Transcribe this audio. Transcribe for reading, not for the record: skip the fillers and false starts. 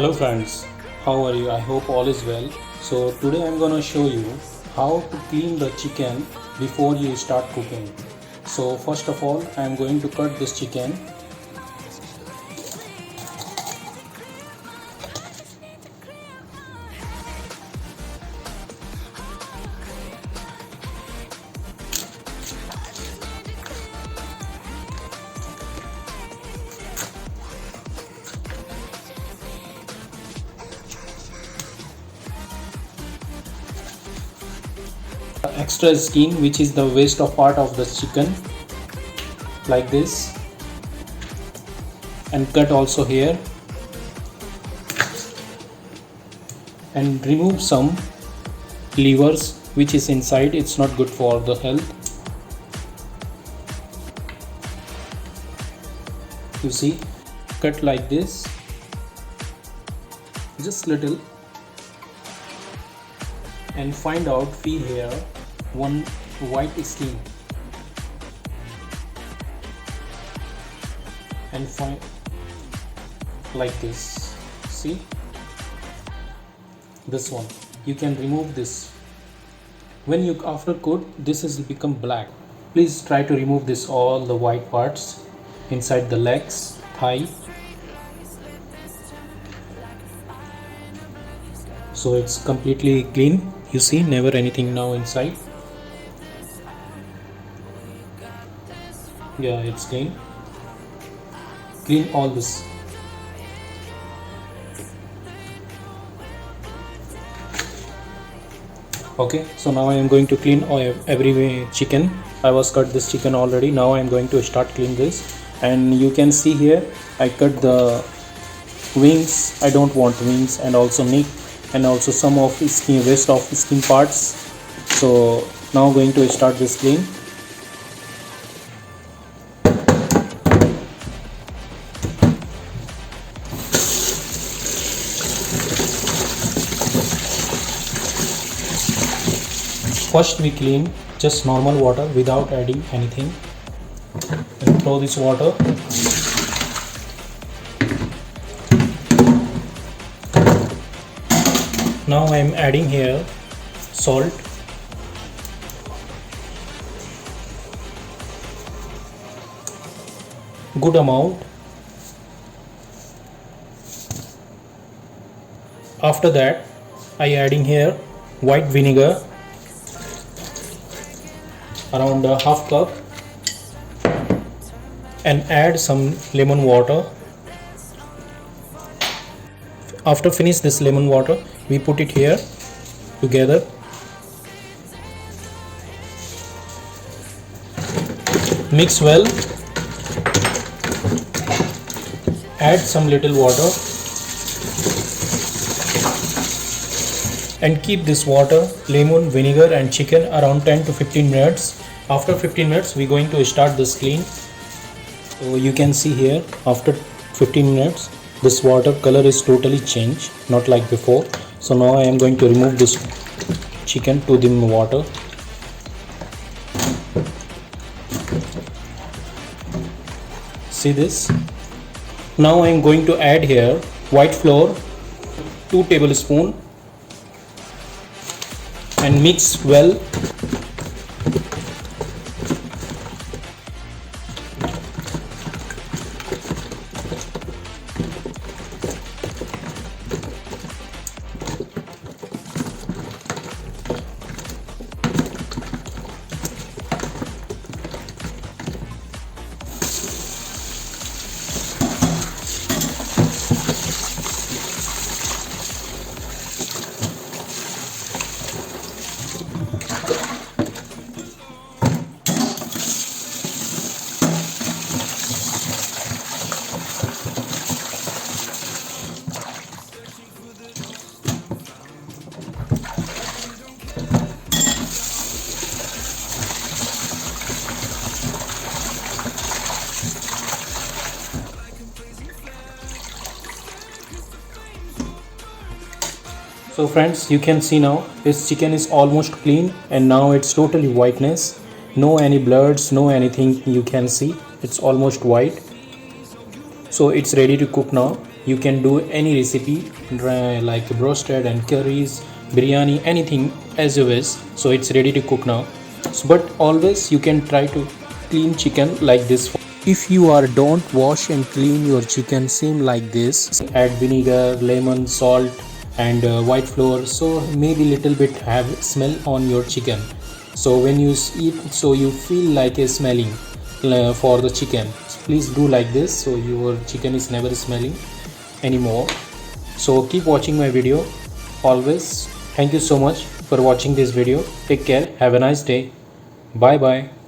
Hello friends, how are you? I hope all is well. So today I'm gonna show you how to clean the chicken before you start cooking. So first of all I'm going to cut this chicken. Extra skin, which is the waste of part of the chicken, like this, and cut also here, and remove some livers which is inside. It's not good for the health. You see, cut like this, just little, and find out, feel here one white skin, and find like this. See, this one you can remove this. When you after cook, this is become black. Please try to remove this, all the white parts inside the legs, thigh. So it's completely clean. You see, never anything now inside. Yeah, it's clean. Clean all this. Okay, so now I am going to clean every chicken. I was cut this chicken already. Now I am going to start clean this, and you can see here I cut the wings. I don't want wings, and also neck, and also some of skin, rest of skin parts. So now going to start this clean. First we clean just normal water without adding anything, and throw this water. Now I am adding here salt, good amount. After that I adding here white vinegar, around a half cup, and add some lemon water. After finish this lemon water, we put it here together. Mix well. Add some little water and keep this water, lemon, vinegar and chicken around 10 to 15 minutes. After 15 minutes we are going to start this clean. So you can see here, after 15 minutes this water color is totally changed, not like before. So now I am going to remove this chicken to the water. See this. Now I am going to add here white flour, 2 tablespoons, and mix well. So friends, you can see now this chicken is almost clean, and now it's totally whiteness, no any bloods, no anything. You can see it's almost white. So it's ready to cook now. you can do any recipe like roasted and curries, biryani, anything as you wish. So it's ready to cook now. So, but always you can try to clean chicken like this. If you are don't wash and clean your chicken same like this, add vinegar, lemon, salt and white flour, so maybe little bit have smell on your chicken. So when you eat, so you feel like a smelling for the chicken. Please do like this, so your chicken is never smelling anymore. So keep watching my video always. Thank you so much for watching this video. Take care, have a nice day. Bye bye.